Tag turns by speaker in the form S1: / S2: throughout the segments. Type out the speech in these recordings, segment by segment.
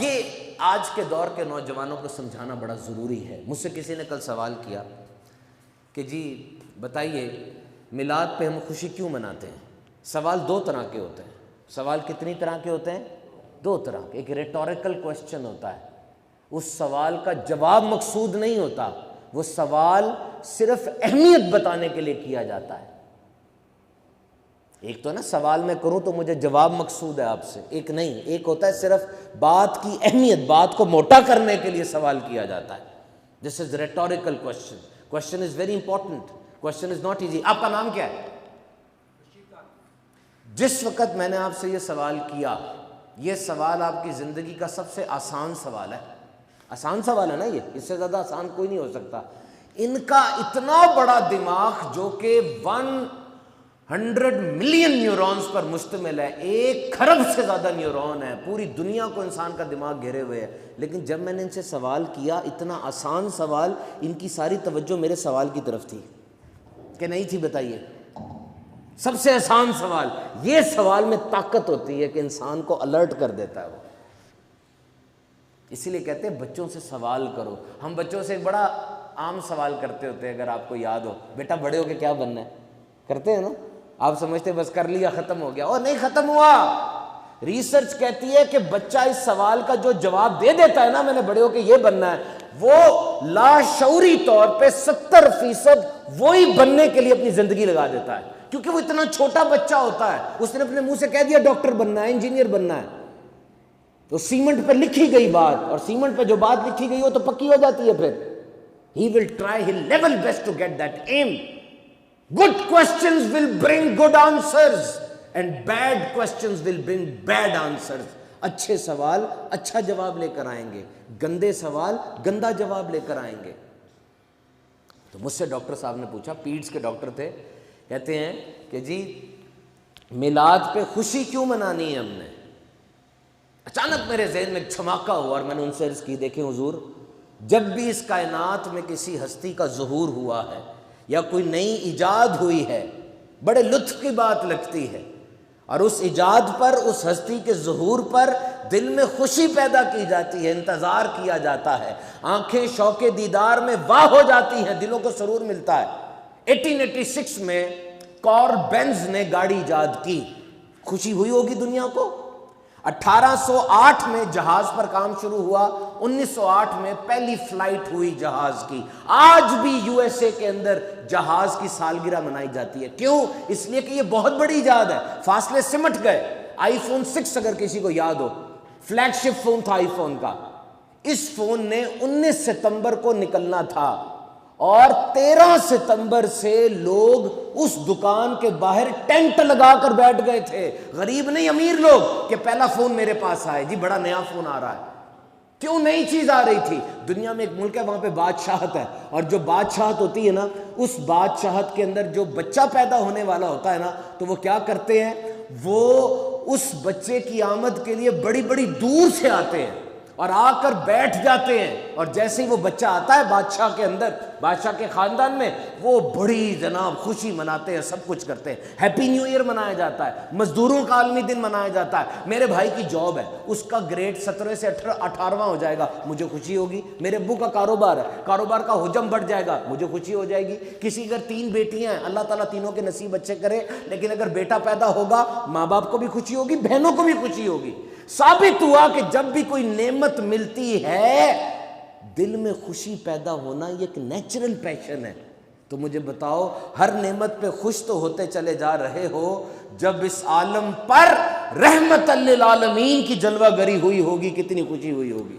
S1: یہ آج کے دور کے نوجوانوں کو سمجھانا بڑا ضروری ہے۔ مجھ سے کسی نے کل سوال کیا کہ جی بتائیے میلاد پہ ہم خوشی کیوں مناتے ہیں؟ سوال دو طرح کے ہوتے ہیں۔ سوال کتنی طرح کے ہوتے ہیں؟ دو طرح کے۔ ایک ریٹوریکل کویسچن ہوتا ہے، اس سوال کا جواب مقصود نہیں ہوتا، وہ سوال صرف اہمیت بتانے کے لیے کیا جاتا ہے۔ ایک تو نا سوال میں کروں تو مجھے جواب مقصود ہے آپ سے، ایک نہیں، ایک ہوتا ہے صرف بات کی اہمیت، بات کو موٹا کرنے کے لیے سوال کیا جاتا ہے۔ This is rhetorical question, question is very important, question is not easy. آپ کا نام کیا ہے؟ جس وقت میں نے آپ سے یہ سوال کیا، یہ سوال آپ کی زندگی کا سب سے آسان سوال ہے، آسان سوال ہے نا یہ، اس سے زیادہ آسان کوئی نہیں ہو سکتا۔ ان کا اتنا بڑا دماغ جو کہ 100 ملین نیورونز پر مشتمل ہے، 1 کھرب سے زیادہ نیورون ہے، پوری دنیا کو انسان کا دماغ گھیرے ہوئے ہے، لیکن جب میں نے ان سے سوال کیا، اتنا آسان سوال، ان کی ساری توجہ میرے سوال کی طرف تھی کہ نہیں تھی؟ بتائیے، سب سے آسان سوال، یہ سوال میں طاقت ہوتی ہے کہ انسان کو الرٹ کر دیتا ہے وہ۔ اسی لیے کہتے ہیں بچوں سے سوال کرو۔ ہم بچوں سے ایک بڑا عام سوال کرتے ہوتے ہیں، اگر آپ کو یاد ہو، بیٹا بڑے ہو کے کیا بننا ہے؟ کرتے ہیں نا؟ آپ سمجھتے بس کر لیا ختم ہو گیا، اور نہیں ختم ہوا۔ ریسرچ کہتی ہے کہ بچہ اس سوال کا جو جواب دے دیتا ہے نا، میں نے بڑے ہو کے یہ بننا ہے، وہ لاشعوری طور پہ 70% وہی بننے کے لیے اپنی زندگی لگا دیتا ہے، کیونکہ وہ اتنا چھوٹا بچہ ہوتا ہے، اس نے اپنے منہ سے کہہ دیا ڈاکٹر بننا ہے، انجینئر بننا ہے، تو سیمنٹ پہ لکھی گئی بات، اور سیمنٹ پہ جو بات لکھی گئی وہ تو پکی ہو جاتی ہے۔ پھر he will try his level best to get that aim. Good questions will bring good answers and bad questions will bring bad answers. اچھے سوال اچھا جواب لے کر آئیں گے، گندے سوال گندا جواب لے کر آئیں گے۔ تو مجھ سے ڈاکٹر صاحب نے پوچھا، پیڈس کے ڈاکٹر تھے، کہتے ہیں کہ جی میلاد پہ خوشی کیوں منانی ہے ہم نے؟ اچانک میرے ذہن میں ایک چھماکہ ہوا اور میں نے ان سے عرض کی، دیکھیں حضور، جب بھی اس کائنات میں کسی ہستی کا ظہور ہوا ہے یا کوئی نئی ایجاد ہوئی ہے، بڑے لطف کی بات لگتی ہے، اور اس ایجاد پر، اس ہستی کے ظہور پر دل میں خوشی پیدا کی جاتی ہے، انتظار کیا جاتا ہے، آنکھیں شوق دیدار میں واہ ہو جاتی ہیں، دلوں کو سرور ملتا ہے۔ 1886 میں کار بینز نے گاڑی ایجاد کی، خوشی ہوئی ہوگی دنیا کو۔ 1808 میں جہاز پر کام شروع ہوا، 1908 میں پہلی فلائٹ ہوئی جہاز کی۔ آج بھی یو ایس اے کے اندر جہاز کی سالگرہ منائی جاتی ہے۔ کیوں؟ اس لیے کہ یہ بہت بڑی ایجاد ہے، فاصلے سمٹ گئے۔ آئی فون 6 اگر کسی کو یاد ہو، فلیگ شپ فون تھا آئی فون کا، اس فون نے 19 ستمبر کو نکلنا تھا، اور 13 ستمبر سے لوگ اس دکان کے باہر ٹینٹ لگا کر بیٹھ گئے تھے، غریب نہیں امیر لوگ، کہ پہلا فون میرے پاس آئے، جی بڑا نیا فون آ رہا ہے۔ کیوں؟ نئی چیز آ رہی تھی۔ دنیا میں ایک ملک ہے وہاں پہ بادشاہت ہے، اور جو بادشاہت ہوتی ہے نا، اس بادشاہت کے اندر جو بچہ پیدا ہونے والا ہوتا ہے نا، تو وہ کیا کرتے ہیں، وہ اس بچے کی آمد کے لیے بڑی بڑی دور سے آتے ہیں اور آ کر بیٹھ جاتے ہیں، اور جیسے ہی وہ بچہ آتا ہے بادشاہ کے اندر، بادشاہ کے خاندان میں، وہ بڑی جناب خوشی مناتے ہیں، سب کچھ کرتے ہیں، ہیپی نیو ایئر منایا جاتا ہے، مزدوروں کا عالمی دن منایا جاتا ہے۔ میرے بھائی کی جاب ہے، اس کا گریڈ 17 سے 18واں ہو جائے گا، مجھے خوشی ہوگی۔ میرے ابو کا کاروبار ہے، کاروبار کا حجم بڑھ جائے گا، مجھے خوشی ہو جائے گی۔ کسی اگر 3 بیٹیاں ہیں، اللہ تعالیٰ تینوں کے نصیب اچھے کرے، لیکن اگر بیٹا پیدا ہوگا، ماں باپ کو بھی خوشی ہوگی، بہنوں کو بھی خوشی ہوگی۔ ثابت ہوا کہ جب بھی کوئی نعمت ملتی ہے، دل میں خوشی پیدا ہونا یہ ایک نیچرل پیشن ہے۔ تو مجھے بتاؤ، ہر نعمت پہ خوش تو ہوتے چلے جا رہے ہو، جب اس عالم پر رحمت للعالمین کی جلوہ گری ہوئی ہوگی، کتنی خوشی ہوئی ہوگی۔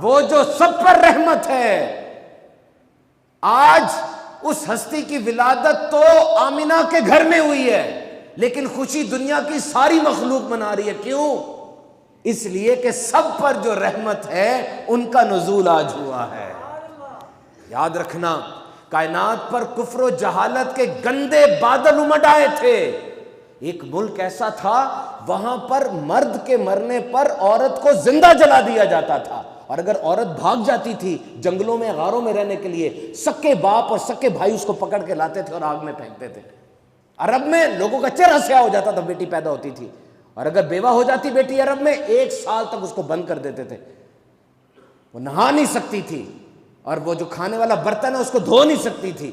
S1: وہ جو سب پر رحمت ہے۔ آج اس ہستی کی ولادت تو آمنہ کے گھر میں ہوئی ہے، لیکن خوشی دنیا کی ساری مخلوق منا رہی ہے۔ کیوں؟ اس لیے کہ سب پر جو رحمت ہے ان کا نزول آج ہوا ہے۔ یاد رکھنا، کائنات پر کفر و جہالت کے گندے بادل امڈ آئے تھے۔ ایک ملک ایسا تھا وہاں پر مرد کے مرنے پر عورت کو زندہ جلا دیا جاتا تھا، اور اگر عورت بھاگ جاتی تھی جنگلوں میں غاروں میں رہنے کے لیے، سکے باپ اور سکے بھائی اس کو پکڑ کے لاتے تھے اور آگ میں پھینکتے تھے۔ عرب میں لوگوں کا چہرہ سیاہ ہو جاتا تھا بیٹی پیدا ہوتی تھی، اور اگر بیوہ ہو جاتی بیٹی عرب میں 1 سال تک اس کو بند کر دیتے تھے، وہ نہا نہیں سکتی تھی، اور وہ جو کھانے والا برتن ہے اس کو دھو نہیں سکتی تھی،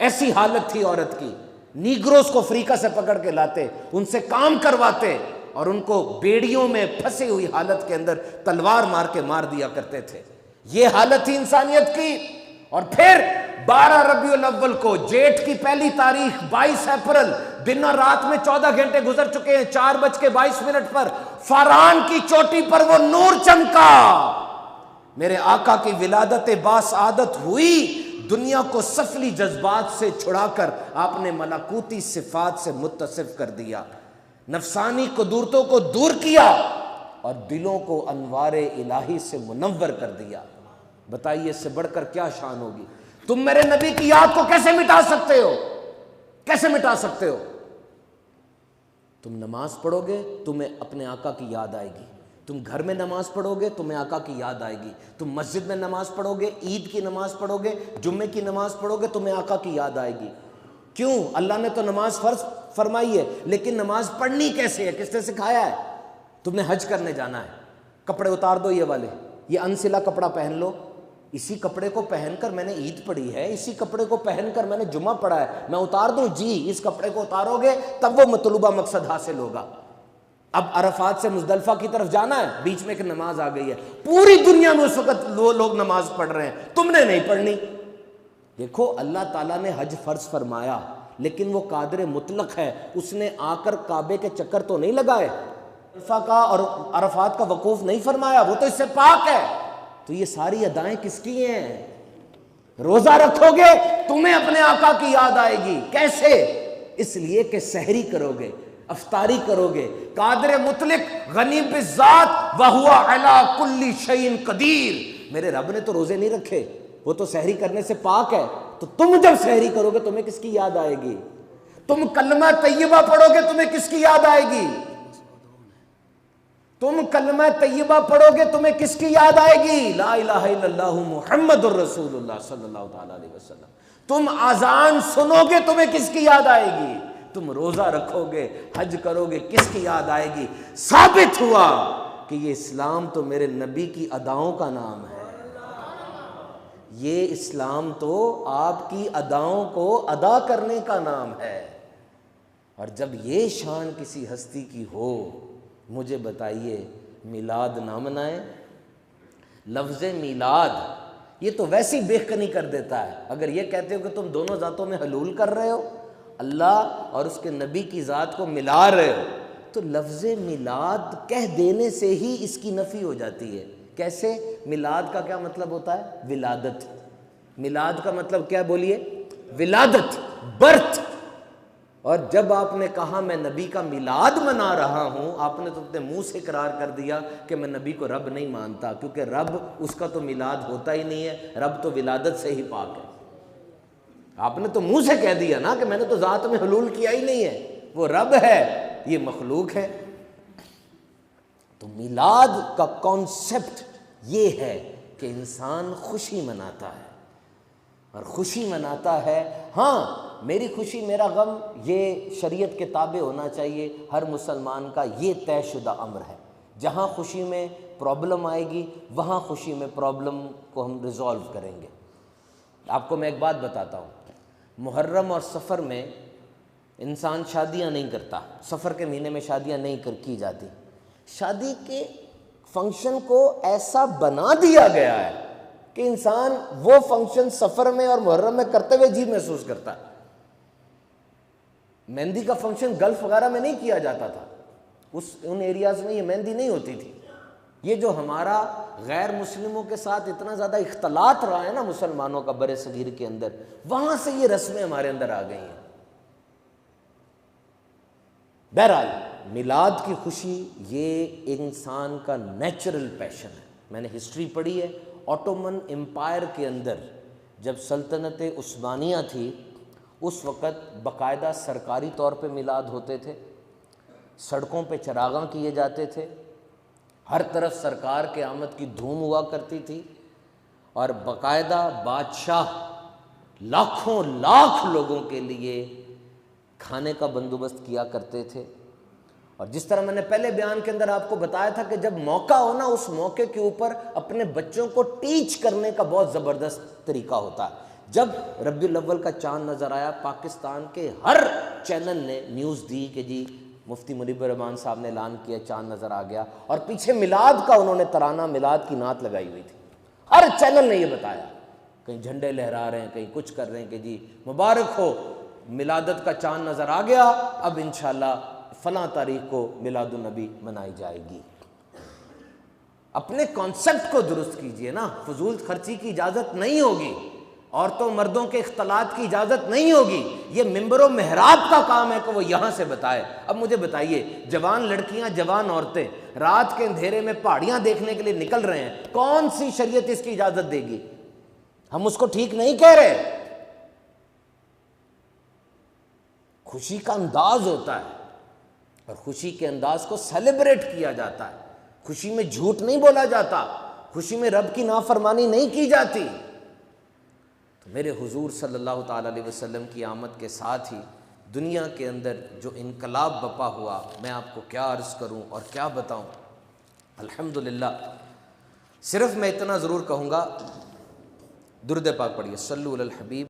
S1: ایسی حالت تھی عورت کی۔ نیگروز کو افریقہ سے پکڑ کے لاتے، ان سے کام کرواتے، اور ان کو بیڑیوں میں پھنسی ہوئی حالت کے اندر تلوار مار کے مار دیا کرتے تھے۔ یہ حالت تھی انسانیت کی۔ اور پھر 12 ربیع الاول کو، جیٹھ کی پہلی تاریخ 22 اپریل، دن اور رات میں 14 گھنٹے گزر چکے ہیں، 4:22 پر فاران کی چوٹی پر وہ نور چمکا، میرے آقا کی ولادت باسعادت ہوئی۔ دنیا کو سفلی جذبات سے چھڑا کر آپ نے ملکوتی صفات سے متصف کر دیا، نفسانی قدورتوں کو دور کیا، اور دلوں کو انوار الہی سے منور کر دیا۔ بتائیے اس سے بڑھ کر کیا شان ہوگی؟ تم میرے نبی کی یاد کو کیسے مٹا سکتے ہو؟ کیسے مٹا سکتے ہو؟ تم نماز پڑھو گے تمہیں اپنے آقا کی یاد آئے گی، تم گھر میں نماز پڑھو گے تمہیں آقا کی یاد آئے گی، تم مسجد میں نماز پڑھو گے، عید کی نماز پڑھو گے، جمعے کی نماز پڑھو گے، تمہیں آقا کی یاد آئے گی۔ کیوں؟ اللہ نے تو نماز فرض فرمائی ہے، لیکن نماز پڑھنی کیسے ہے؟ کس نے سکھایا ہے؟ تم نے حج کرنے جانا ہے، کپڑے اتار دو یہ والے، یہ انسلا کپڑا پہن لو، اسی کپڑے کو پہن کر میں نے عید پڑھی ہے، اسی کپڑے کو پہن کر میں نے جمعہ پڑھا ہے، میں اتار دوں؟ جی، اس کپڑے کو اتارو گے تب وہ مطلوبہ مقصد حاصل ہوگا۔ اب عرفات سے مزدلفہ کی طرف جانا ہے، بیچ میں ایک نماز آ گئی ہے، پوری دنیا میں اس وقت لوگ نماز پڑھ رہے ہیں، تم نے نہیں پڑھنی۔ دیکھو اللہ تعالیٰ نے حج فرض فرمایا، لیکن وہ قادر مطلق ہے، اس نے آ کر کعبے کے چکر تو نہیں لگائے، مزدلفہ کا اور عرفات کا وقوف نہیں فرمایا، وہ تو اس سے پاک ہے۔ تو یہ ساری ادائیں کس کی ہیں؟ روزہ رکھو گے تمہیں اپنے آقا کی یاد آئے گی۔ کیسے؟ اس لیے کہ سحری کرو گے، افطاری کرو گے، قادر مطلق غنی بالذات وہو علی کل شیء قدیر، میرے رب نے تو روزے نہیں رکھے، وہ تو سحری کرنے سے پاک ہے، تو تم جب سحری کرو گے تمہیں کس کی یاد آئے گی؟ تم کلمہ طیبہ پڑھو گے تمہیں کس کی یاد آئے گی؟ تم کلمہ طیبہ پڑھو گے تمہیں کس کی یاد آئے گی؟ لا الہ الا اللہ محمد الرسول اللہ صلی اللہ تعالی علیہ وسلم۔ تم اذان سنو گے تمہیں کس کی یاد آئے گی؟ تم روزہ رکھو گے، حج کرو گے، کس کی یاد آئے گی؟ ثابت ہوا کہ یہ اسلام تو میرے نبی کی اداؤں کا نام ہے، یہ اسلام تو آپ کی اداؤں کو ادا کرنے کا نام ہے۔ اور جب یہ شان کسی ہستی کی ہو، مجھے بتائیے میلاد نہ منائیں؟ لفظ میلاد یہ تو ویسی بےخنی کر دیتا ہے۔ اگر یہ کہتے ہو کہ تم دونوں ذاتوں میں حلول کر رہے ہو، اللہ اور اس کے نبی کی ذات کو ملا رہے ہو، تو لفظ میلاد کہہ دینے سے ہی اس کی نفی ہو جاتی ہے۔ کیسے؟ میلاد کا کیا مطلب ہوتا ہے؟ ولادت۔ میلاد کا مطلب کیا بولیے؟ ولادت، برتھ۔ اور جب آپ نے کہا میں نبی کا میلاد منا رہا ہوں، آپ نے تو اپنے منہ سے اقرار کر دیا کہ میں نبی کو رب نہیں مانتا، کیونکہ رب اس کا تو میلاد ہوتا ہی نہیں ہے، رب تو ولادت سے ہی پاک ہے۔ آپ نے تو منہ سے کہہ دیا نا کہ میں نے تو ذات میں حلول کیا ہی نہیں ہے، وہ رب ہے، یہ مخلوق ہے۔ تو میلاد کا کانسیپٹ یہ ہے کہ انسان خوشی مناتا ہے، اور خوشی مناتا ہے، ہاں میری خوشی میرا غم یہ شریعت کے تابع ہونا چاہیے، ہر مسلمان کا یہ طے شدہ امر ہے۔ جہاں خوشی میں پرابلم آئے گی وہاں خوشی میں پرابلم کو ہم ریزالو کریں گے۔ آپ کو میں ایک بات بتاتا ہوں، محرم اور سفر میں انسان شادیاں نہیں کرتا، سفر کے مہینے میں شادیاں نہیں کی جاتی۔ شادی کے فنکشن کو ایسا بنا دیا گیا ہے کہ انسان وہ فنکشن سفر میں اور محرم میں کرتے ہوئے عجیب محسوس کرتا ہے۔ مہندی کا فنکشن گلف وغیرہ میں نہیں کیا جاتا تھا، ان ایریاز میں یہ مہندی نہیں ہوتی تھی۔ یہ جو ہمارا غیر مسلموں کے ساتھ اتنا زیادہ اختلاط رہا ہے نا مسلمانوں کا برِ صغیر کے اندر، وہاں سے یہ رسمیں ہمارے اندر آ گئی ہیں۔ بہرحال میلاد کی خوشی یہ انسان کا نیچرل پیشن ہے۔ میں نے ہسٹری پڑھی ہے، آٹومن امپائر کے اندر جب سلطنت عثمانیہ تھی اس وقت باقاعدہ سرکاری طور پہ میلاد ہوتے تھے، سڑکوں پہ چراغاں کیے جاتے تھے، ہر طرف سرکار کے آمد کی دھوم ہوا کرتی تھی، اور باقاعدہ بادشاہ لاکھوں لاکھ لوگوں کے لیے کھانے کا بندوبست کیا کرتے تھے، اور جس طرح میں نے پہلے بیان کے اندر آپ کو بتایا تھا کہ جب موقع ہو نا، اس موقع کے اوپر اپنے بچوں کو ٹیچ کرنے کا بہت زبردست طریقہ ہوتا ہے۔ جب ربیع الاول کا چاند نظر آیا، پاکستان کے ہر چینل نے نیوز دی کہ جی مفتی منیب الرحمان صاحب نے اعلان کیا چاند نظر آ گیا، اور پیچھے میلاد کا انہوں نے ترانہ، میلاد کی نعت لگائی ہوئی تھی، ہر چینل نے یہ بتایا، کہیں جھنڈے لہرا رہے ہیں، کہیں کچھ کر رہے ہیں کہ جی مبارک ہو، میلادت کا چاند نظر آ گیا، اب انشاءاللہ فلاں تاریخ کو میلاد النبی منائی جائے گی۔ اپنے کانسیپٹ کو درست کیجئے نا، فضول خرچی کی اجازت نہیں ہوگی، عورتوں مردوں کے اختلاط کی اجازت نہیں ہوگی، یہ ممبر و محراب کا کام ہے کہ وہ یہاں سے بتائے۔ اب مجھے بتائیے، جوان لڑکیاں، جوان عورتیں رات کے اندھیرے میں پہاڑیاں دیکھنے کے لیے نکل رہے ہیں، کون سی شریعت اس کی اجازت دے گی؟ ہم اس کو ٹھیک نہیں کہہ رہے۔ خوشی کا انداز ہوتا ہے، اور خوشی کے انداز کو سیلیبریٹ کیا جاتا ہے، خوشی میں جھوٹ نہیں بولا جاتا، خوشی میں رب کی نافرمانی نہیں کی جاتی۔ تو میرے حضور صلی اللہ تعالیٰ علیہ وسلم کی آمد کے ساتھ ہی دنیا کے اندر جو انقلاب بپا ہوا، میں آپ کو کیا عرض کروں اور کیا بتاؤں۔ الحمدللہ، صرف میں اتنا ضرور کہوں گا، درود پاک پڑھیے، صلو علی الحبیب۔